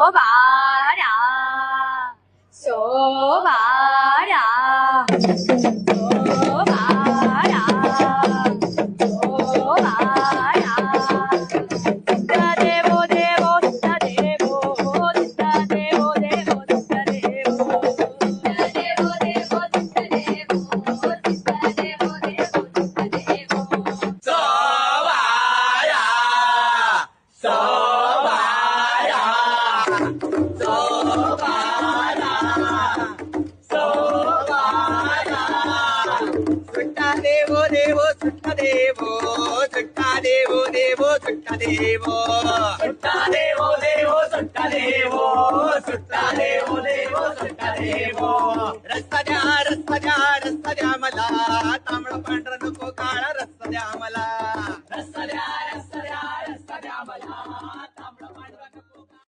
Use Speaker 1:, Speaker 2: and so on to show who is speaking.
Speaker 1: शोभारा शोभारा शोभारा शोभारा देवो देवो देवो देवो देवो देवो
Speaker 2: देवो सुट्टा देवो देवो सुट्टा देवो सुट्टा देवो देवो सुट्टा देवो रस्ता